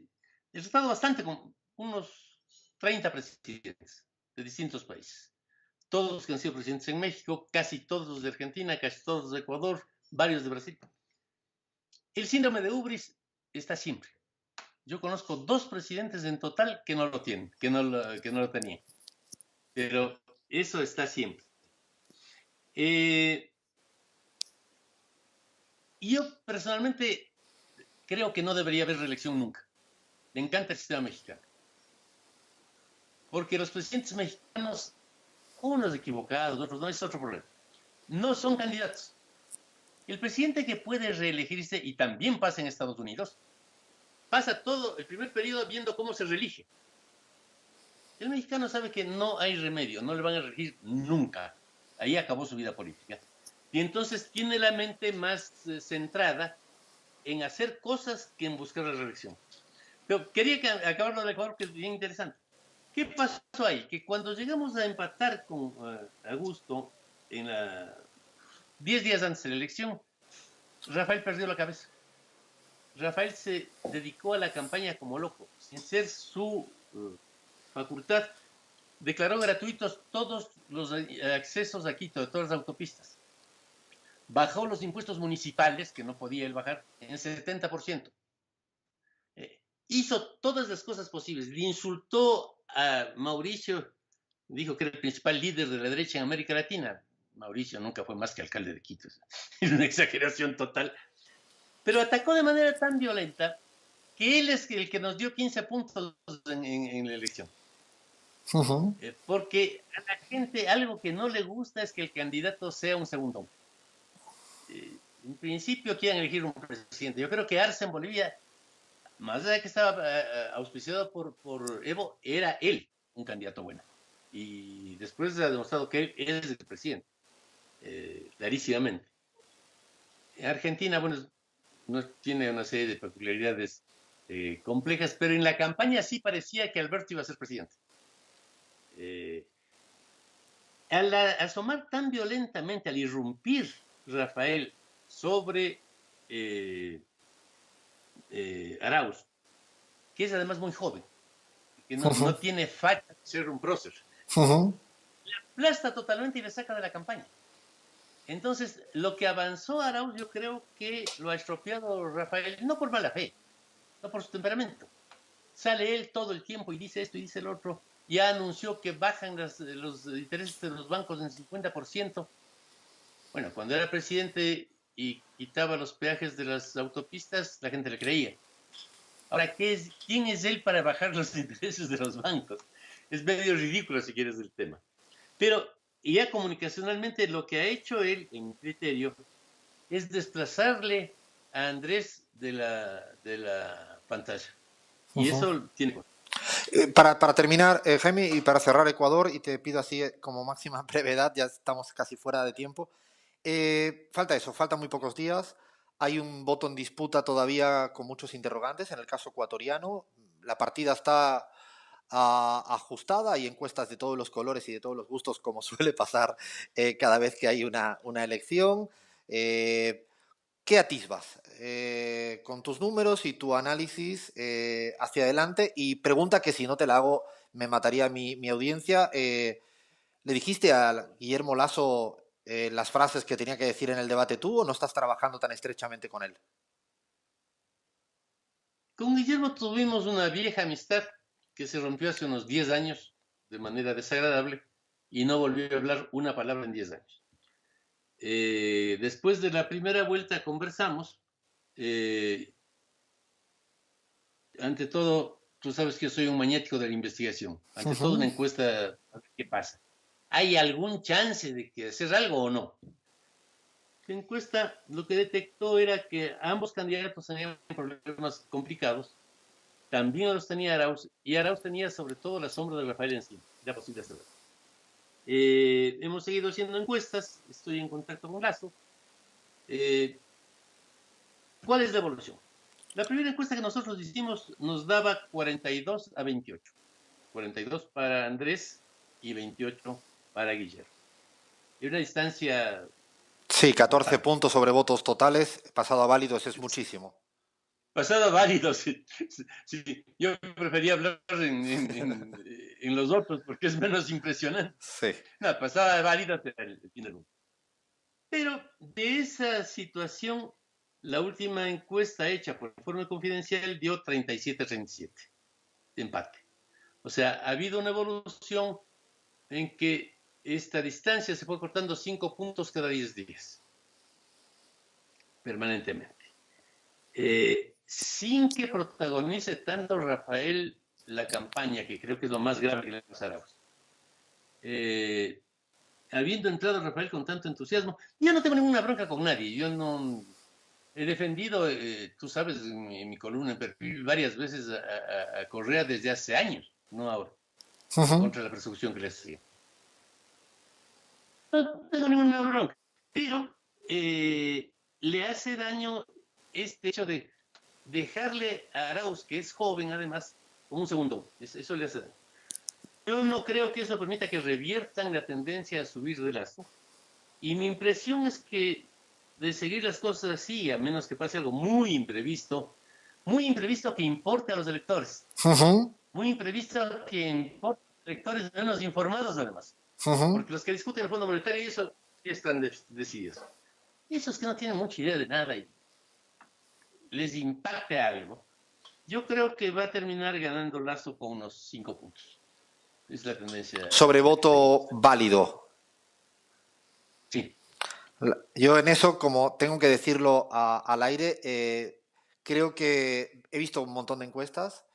He tratado bastante con unos 30 presidentes de distintos países. Todos los que han sido presidentes en México, casi todos los de Argentina, casi todos de Ecuador, varios de Brasil. El síndrome de Ubris está siempre. Yo conozco 2 presidentes en total que no lo tienen, que no lo tenían. Pero eso está siempre. Eh, yo personalmente creo que no debería haber reelección nunca. Me encanta el sistema mexicano. Porque los presidentes mexicanos, unos equivocados, otros no, es otro problema. No son candidatos. El presidente que puede reelegirse, y también pasa en Estados Unidos, pasa todo el primer periodo viendo cómo se reelige. El mexicano sabe que no hay remedio, no le van a reelegir nunca. Ahí acabó su vida política. Y entonces tiene la mente más centrada en hacer cosas que en buscar la reelección. Pero quería acabar lo de Ecuador, que es bien interesante. ¿Qué pasó ahí? Que cuando llegamos a empatar con Augusto, en 10 días antes de la elección, Rafael perdió la cabeza. Rafael se dedicó a la campaña como loco, sin ser su facultad. Declaró gratuitos todos los accesos a Quito, de todas las autopistas. Bajó los impuestos municipales, que no podía él bajar, en 70%. Hizo todas las cosas posibles. Le insultó a Mauricio, dijo que era el principal líder de la derecha en América Latina. Mauricio nunca fue más que alcalde de Quito. Es una exageración total. Pero atacó de manera tan violenta que él es el que nos dio 15 puntos en la elección. Uh -huh. Porque a la gente algo que no le gusta es que el candidato sea un segundo. En principio quieren elegir un presidente. Yo creo que Arce en Bolivia, más allá de que estaba auspiciado por Evo, era él un candidato bueno. Y después ha demostrado que él es el presidente, clarísimamente. Argentina, bueno, no tiene una serie de peculiaridades complejas, pero en la campaña sí parecía que Alberto iba a ser presidente. Al asomar tan violentamente, al irrumpir Rafael sobre Arauz, que es además muy joven, que Uh no -huh. tiene facha de ser un prócer, Uh -huh. aplasta totalmente y le saca de la campaña. Entonces, lo que avanzó Arauz, yo creo que lo ha estropeado Rafael, no por mala fe, no por su temperamento. Sale él todo el tiempo y dice esto y dice el otro. Ya anunció que bajan los intereses de los bancos en 50%. Bueno, cuando era presidente y quitaba los peajes de las autopistas, la gente le creía. Ahora, ¿quién es él para bajar los intereses de los bancos? Es medio ridículo si quieres el tema. Pero ya comunicacionalmente lo que ha hecho él, en mi criterio, es desplazarle a Andrés de la pantalla. Uh Y -huh. eso tiene... Para terminar, Jaime, y para cerrar Ecuador, y te pido así como máxima brevedad, ya estamos casi fuera de tiempo, Falta eso, faltan muy pocos días. Hay un voto en disputa todavía con muchos interrogantes. En el caso ecuatoriano, la partida está ajustada. Hay encuestas de todos los colores y de todos los gustos, como suele pasar cada vez que hay una elección. Eh, ¿Qué atisbas con tus números y tu análisis hacia adelante? Y pregunta que si no te la hago, me mataría mi audiencia. ¿Le dijiste a Guillermo Lasso las frases que tenía que decir en el debate tú o no estás trabajando tan estrechamente con él? Con Guillermo tuvimos una vieja amistad que se rompió hace unos 10 años de manera desagradable y no volvió a hablar una palabra en 10 años. Después de la primera vuelta conversamos. eh, Ante todo, tú sabes que yo soy un maniático de la investigación. Ante todo, una Ujú. encuesta, a ver qué pasa. ¿Hay algún chance de que hacer algo o no? La encuesta lo que detectó era que ambos candidatos tenían problemas complicados. También los tenía Arauz, y Arauz tenía sobre todo la sombra de Rafael encima. Era posible hacerlo. Hemos seguido haciendo encuestas, estoy en contacto con Lazo. Eh, ¿Cuál es la evolución? La primera encuesta que nosotros hicimos nos daba 42 a 28. 42 para Andrés y 28 para Guillermo. Y una distancia Sí, 14 importante. puntos sobre votos totales, pasado a válidos es muchísimo. Pasado válido, sí, sí. Yo prefería hablar en los otros porque es menos impresionante. Sí. No, pasada válida el fin del mundo. Pero de esa situación, la última encuesta hecha por informe confidencial dio 37-37, de empate. O sea, ha habido una evolución en que esta distancia se fue cortando 5 puntos cada 10 días, permanentemente. Sin que protagonice tanto Rafael la campaña, que creo que es lo más grave que le pasará. Habiendo entrado Rafael con tanto entusiasmo, yo no tengo ninguna bronca con nadie. Yo no he defendido, tú sabes, en mi columna en perfil varias veces a Correa desde hace años, no ahora, Ujú. contra la persecución que le hacía. No tengo ninguna bronca. Pero le hace daño este hecho de dejarle a Arauz, que es joven además, como un segundo. Eso le hace daño. Yo no creo que eso permita que reviertan la tendencia a subir de Lazo. Y mi impresión es que de seguir las cosas así, a menos que pase algo muy imprevisto que importe a los electores, Ujú. muy imprevisto que importe a los electores menos informados además, Ujú. porque los que discuten el Fondo Monetario y eso sí están decididos. Y esos que no tienen mucha idea de nada y les impacte algo, yo creo que va a terminar ganando Lazo con unos 5 puntos. Es la tendencia Sobre la que estoy voto observando. válido. Sí. Yo en eso, como tengo que decirlo al aire, creo que he visto un montón de encuestas.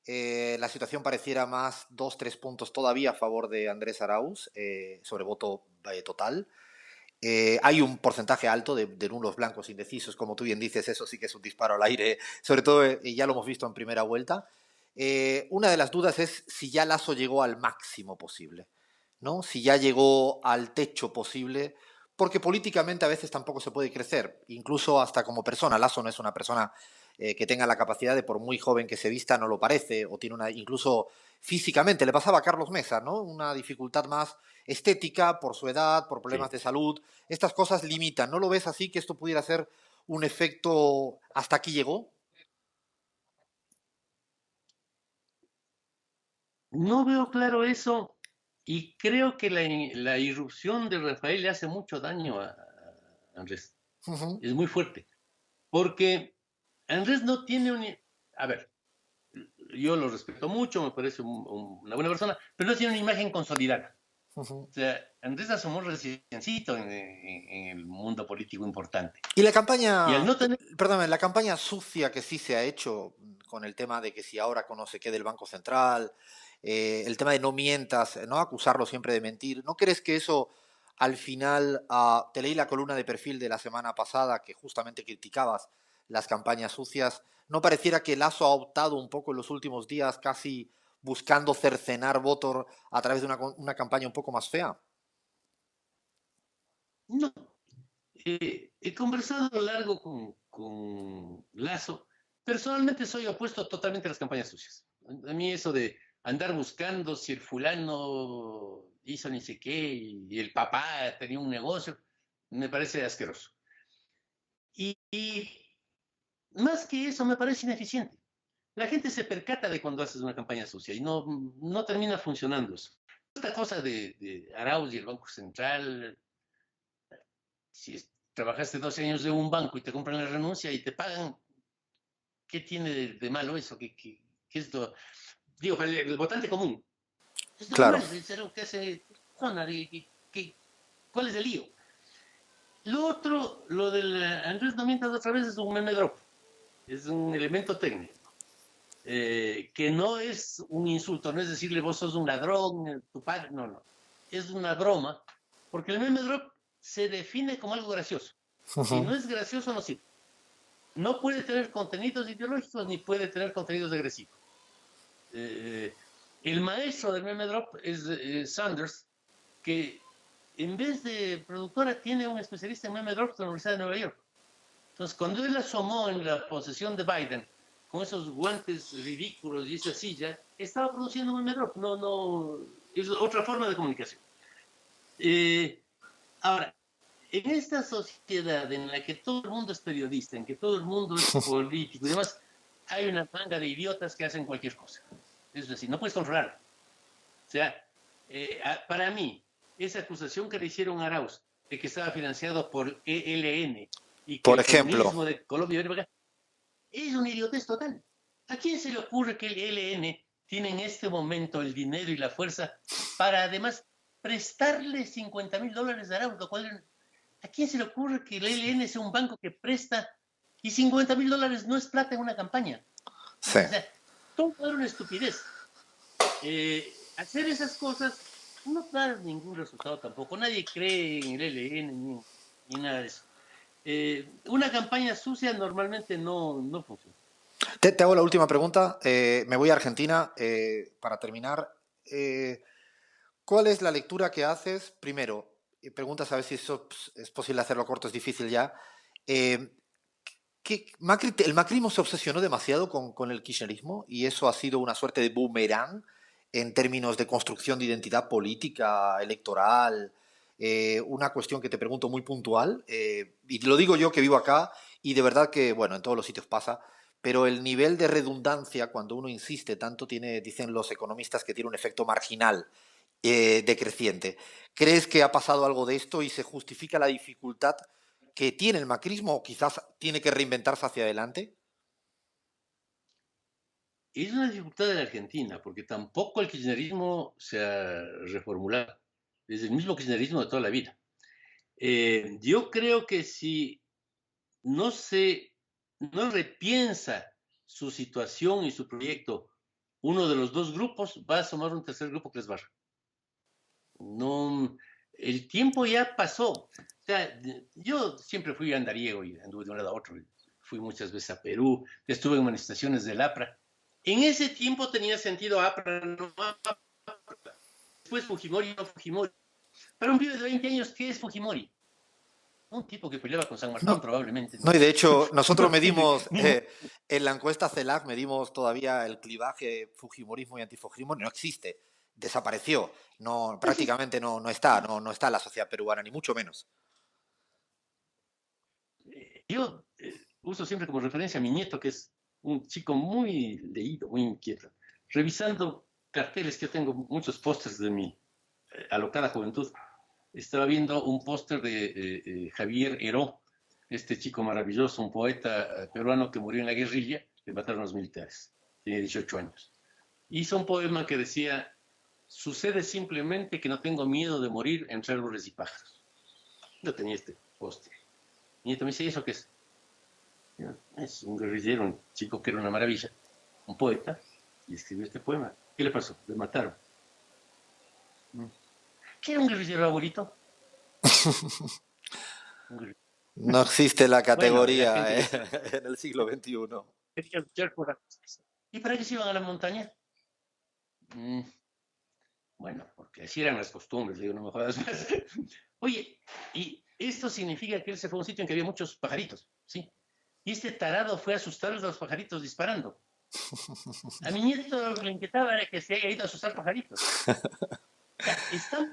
La situación pareciera más 2, 3 puntos todavía a favor de Andrés Arauz sobre voto total. Hay un porcentaje alto de nulos blancos indecisos, como tú bien dices, eso sí que es un disparo al aire, sobre todo ya lo hemos visto en primera vuelta. Una de las dudas es si ya Lasso llegó al máximo posible, ¿no? Si ya llegó al techo posible, porque políticamente a veces tampoco se puede crecer, incluso hasta como persona. Lasso no es una persona que tenga la capacidad de, por muy joven que se vista, no lo parece, o tiene una, incluso físicamente, le pasaba a Carlos Mesa, ¿no? Una dificultad más estética por su edad, por problemas Sí. de salud. Estas cosas limitan. ¿No lo ves así que esto pudiera ser un efecto hasta aquí llegó? No veo claro eso y creo que la irrupción de Rafael le hace mucho daño a Andrés. Uh -huh. Es muy fuerte. Porque Andrés no tiene un... A ver, yo lo respeto mucho, me parece una buena persona, pero no tiene una imagen consolidada. Uh -huh. O sea, Andrés asomó reciencito en el mundo político importante. Y la Y al campaña, no tener... perdóname, la campaña sucia que sí se ha hecho con el tema de que si ahora conoce qué del Banco Central, el tema de no mientas, no acusarlo siempre de mentir, ¿no crees que eso al final, te leí la columna de perfil de la semana pasada que justamente criticabas las campañas sucias, ¿no pareciera que Lasso ha optado un poco en los últimos días casi buscando cercenar votos a través de una campaña un poco más fea? No, he conversado a lo largo con Lazo. Personalmente soy opuesto totalmente a las campañas sucias. A mí eso de andar buscando si el fulano hizo ni sé qué y el papá tenía un negocio, me parece asqueroso. Y más que eso, me parece ineficiente. La gente se percata de cuando haces una campaña sucia y no termina funcionando eso. Esta cosa de Arauz y el Banco Central, si trabajaste 12 años de un banco y te compran la renuncia y te pagan, ¿qué tiene de malo eso? ¿Qué es lo? Digo, para el votante común, es Claro. normal, es lo que hace persona, ¿cuál es el lío? Lo otro, lo del Andrés no mientas otra vez, es un meme drop, es un elemento técnico. Que no es un insulto, no es decirle vos sos un ladrón, tu padre, no, no. Es una broma, porque el meme drop se define como algo gracioso. Si no es gracioso, no sirve. No puede tener contenidos ideológicos ni puede tener contenidos agresivos. El maestro del meme drop es Sanders, que en vez de productora tiene un especialista en meme drops de la Universidad de Nueva York. Entonces, cuando él asomó en la posesión de Biden, con esos guantes ridículos y esa silla, estaba produciendo un meme drop. No, es otra forma de comunicación. Ahora, en esta sociedad en la que todo el mundo es periodista, en que todo el mundo es político y demás, hay una manga de idiotas que hacen cualquier cosa. Es decir, no puedes controlarlo. O sea, para mí, esa acusación que le hicieron a Arauz de que estaba financiado por ELN y que Por el ejemplo, comunismo de Colombia es una idiotez total. ¿A quién se le ocurre que el ELN tiene en este momento el dinero y la fuerza para además prestarle $50,000 a Arauz? Lo cual, ¿a quién se le ocurre que el ELN sea un banco que presta y $50,000 no es plata en una campaña? sí. O sea, todo era una estupidez. Hacer esas cosas no da ningún resultado tampoco. Nadie cree en el ELN ni nada de eso. Una campaña sucia normalmente no funciona. Te hago la última pregunta. Me voy a Argentina para terminar. Eh, ¿Cuál es la lectura que haces? Primero, preguntas a ver si eso es posible hacerlo corto, es difícil ya. Eh, el macrismo se obsesionó demasiado con el kirchnerismo y eso ha sido una suerte de boomerang en términos de construcción de identidad política, electoral. Una cuestión que te pregunto muy puntual, y lo digo yo que vivo acá, y de verdad que, bueno, en todos los sitios pasa, pero el nivel de redundancia, cuando uno insiste tanto, tiene, dicen los economistas, que tiene un efecto marginal decreciente. ¿Crees que ha pasado algo de esto y se justifica la dificultad que tiene el macrismo o quizás tiene que reinventarse hacia adelante? Es una dificultad de la Argentina, porque tampoco el kirchnerismo se ha reformulado. Es el mismo kirchnerismo de toda la vida. Yo creo que si no no repiensa su situación y su proyecto uno de los dos grupos, va a asomar un tercer grupo que les barra. No, el tiempo ya pasó. O sea, yo siempre fui andariego y anduve de un lado a otro. Fui muchas veces a Perú, estuve en manifestaciones del APRA. En ese tiempo tenía sentido APRA, no APRA. Después Fujimori, no Fujimori. Para un pibe de 20 años, ¿qué es Fujimori? Un tipo que peleaba con San Martín, No, probablemente. no, y de hecho nosotros No tiene medimos, ningún... en la encuesta CELAC medimos todavía el clivaje fujimorismo y antifujimorismo, no existe, desapareció, no, No existe. prácticamente no está, no está en la sociedad peruana, ni mucho menos. Yo uso siempre como referencia a mi nieto, que es un chico muy leído, muy inquieto. Revisando carteles, que yo tengo muchos pósters de mi alocada juventud, estaba viendo un póster de Javier Heró, este chico maravilloso, un poeta peruano que murió en la guerrilla, le mataron los militares, tenía 18 años. Hizo un poema que decía, sucede simplemente que no tengo miedo de morir entre árboles y pájaros. Yo tenía este póster. Mi nieto me dice, ¿y eso qué es? Es un guerrillero, un chico que era una maravilla, un poeta, y escribió este poema. ¿Qué le pasó? Le mataron. ¿Qué era un guerrillero, abuelito? Un guerrillero. No existe la Bueno, la categoría gente ya sabe. en el siglo XXI. Quería luchar por la justicia. ¿Y para qué se iban a la montaña? Mm, bueno, porque así eran las costumbres, digo, no me jodas más. Oye, y Esto significa que él se fue a un sitio en que había muchos pajaritos, ¿sí? Y este tarado fue a asustar a los pajaritos disparando. A mi nieto lo que le inquietaba era que se haya ido a asustar pajaritos. O sea, estamos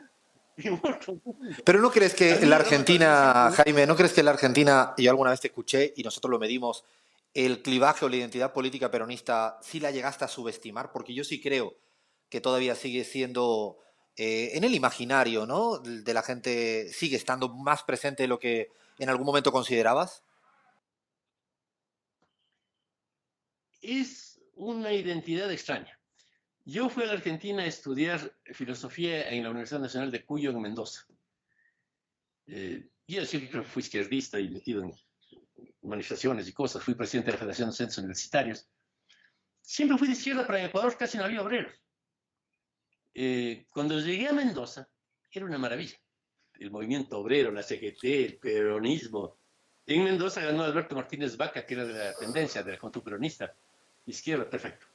en otro mundo. Pero ¿no crees A que mí la el ramo tradicional Argentina, siempre... Jaime, no crees que la Argentina, yo alguna vez te escuché y nosotros lo medimos, el clivaje o la identidad política peronista sí la llegaste a subestimar? Porque yo sí creo que todavía sigue siendo en el imaginario, ¿no? De la gente, sigue estando más presente de lo que en algún momento considerabas. Es una identidad extraña. Yo fui a la Argentina a estudiar filosofía en la Universidad Nacional de Cuyo, en Mendoza. Yo siempre fui izquierdista y metido en manifestaciones y cosas. Fui presidente de la Federación de Centros Universitarios. Siempre fui de izquierda, pero en Ecuador casi no había obreros. Cuando llegué a Mendoza, era una maravilla. El movimiento obrero, la CGT, el peronismo. En Mendoza ganó Alberto Martínez Vaca, que era de la tendencia, de la Juventud Peronista. Izquierda, perfecto.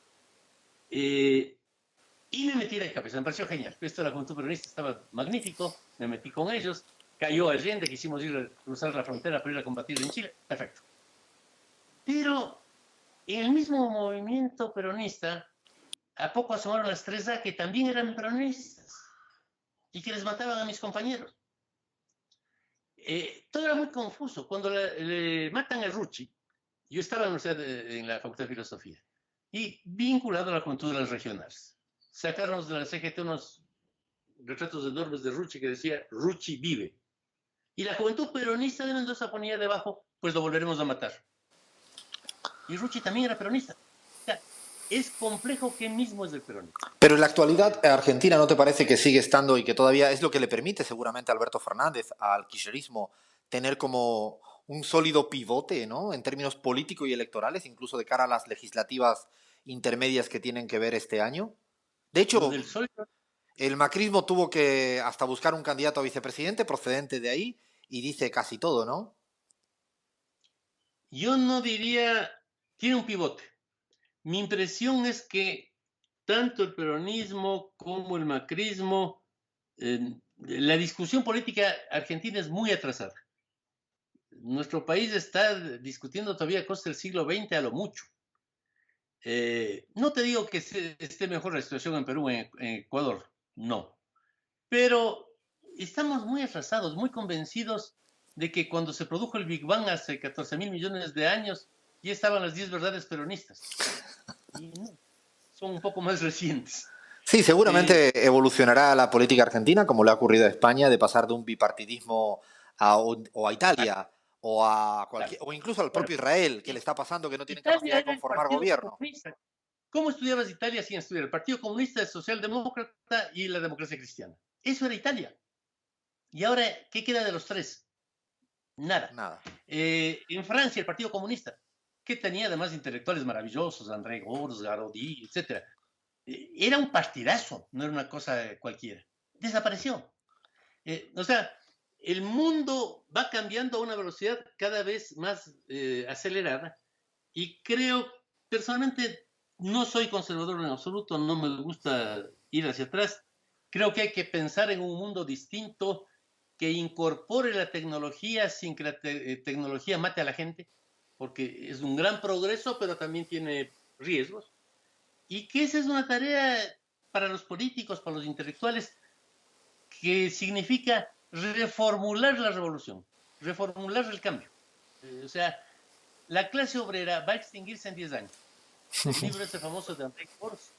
Y me metí de cabeza, me pareció genial. Esto de la Juventud Peronista estaba magnífico, me metí con ellos. Cayó Allende, quisimos ir a cruzar la frontera para ir a combatir en Chile, perfecto. Pero en el mismo movimiento peronista, a poco asomaron las 3A que también eran peronistas y que les mataban a mis compañeros. Todo era muy confuso. Cuando le matan a Rucci, yo estaba en la Facultad de Filosofía y vinculado a la Juventud de las Regionales. Sacaron de la CGT unos retratos enormes de Rucci que decía Rucci vive. Y la Juventud Peronista de Mendoza ponía debajo, pues lo volveremos a matar. Y Rucci también era peronista. O sea, es complejo qué mismo es el peronismo. Pero en la actualidad, Argentina, ¿no te parece que sigue estando y que todavía es lo que le permite seguramente a Alberto Fernández, al kirchnerismo, tener como un sólido pivote, ¿no? En términos políticos y electorales, incluso de cara a las legislativas intermedias que tienen que ver este año? De Lo hecho, del sol, el macrismo tuvo que hasta buscar un candidato a vicepresidente procedente de ahí y dice casi todo, ¿no? yo no diría, tiene un pivote. Mi impresión es que tanto el peronismo como el macrismo, la discusión política argentina es muy atrasada. Nuestro país está discutiendo todavía cosas del siglo XX a lo mucho. No te digo que esté mejor la situación en Perú, en Ecuador, no. Pero estamos muy atrasados, muy convencidos de que cuando se produjo el Big Bang hace 14.000 millones de años, ya estaban las 10 verdades peronistas. Y no, son un poco más recientes. Sí, Eh, seguramente evolucionará la política argentina, como le ha ocurrido a España, de pasar de un bipartidismo o a claro, Italia o a claro. cualquier, o incluso al Bueno, propio Israel, que le está pasando que no tienen capacidad Italia de era el conformar Partido gobierno. Comunista. ¿Cómo estudiabas Italia sin estudiar? El Partido Comunista, el Socialdemócrata y la democracia cristiana. Eso era Italia. Y ahora, ¿qué queda de los tres? Nada. Nada. En Francia, el Partido Comunista, que tenía además intelectuales maravillosos, André Gors, Garodi, etc. Era un partidazo, no era una cosa cualquiera. Desapareció. O sea, el mundo va cambiando a una velocidad cada vez más acelerada y creo, personalmente, no soy conservador en absoluto, no me gusta ir hacia atrás. Creo que hay que pensar en un mundo distinto que incorpore la tecnología sin que la tecnología mate a la gente, porque es un gran progreso, pero también tiene riesgos. Y que esa es una tarea para los políticos, para los intelectuales, que significa reformular la revolución, reformular el cambio. O sea, la clase obrera va a extinguirse en 10 años. El libro ese famoso de André Gors,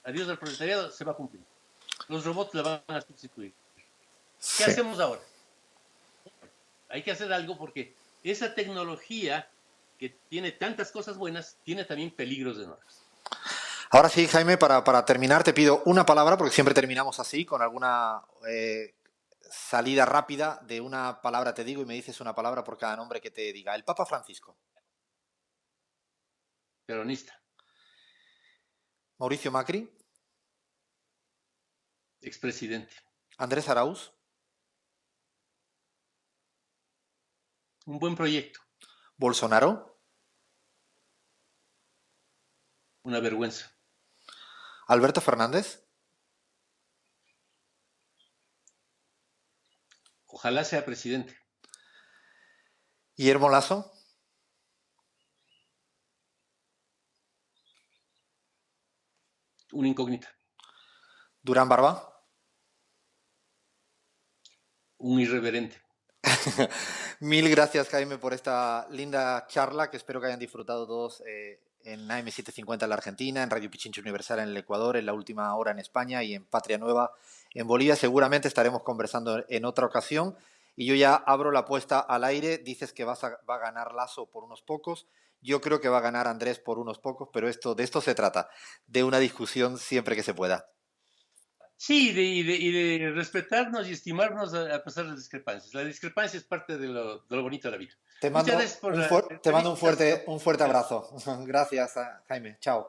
Adiós al proletariado, se va a cumplir. Los robots la van a sustituir. ¿Qué Sí. hacemos ahora? Hay que hacer algo porque esa tecnología que tiene tantas cosas buenas, tiene también peligros enormes. Ahora sí, Jaime, para terminar te pido una palabra, porque siempre terminamos así, con alguna salida rápida de una palabra te digo y me dices una palabra por cada nombre que te diga. El Papa Francisco, Peronista, Mauricio Macri, expresidente, Andrés Arauz, un buen proyecto, Bolsonaro, una vergüenza. Alberto Fernández, Ojalá sea presidente. Guillermo Lasso, Una incógnita, Durán Barba. un irreverente. Mil gracias, Jaime, por esta linda charla que espero que hayan disfrutado todos en AM750 en la Argentina, en Radio Pichincha Universal en el Ecuador, en La Última Hora en España y en Patria Nueva en Bolivia. Seguramente estaremos conversando en otra ocasión. Y yo ya abro la apuesta al aire. Dices que va a ganar Lasso por unos pocos. Yo creo que va a ganar Andrés por unos pocos, pero de esto se trata, de una discusión siempre que se pueda. Sí, y de respetarnos y estimarnos a pesar de las discrepancias. La discrepancia es parte de lo bonito de la vida. Te Muchas mando gracias por la te mando entrevista. Ha sido un fuerte interesante. abrazo. Gracias, Jaime. Chao.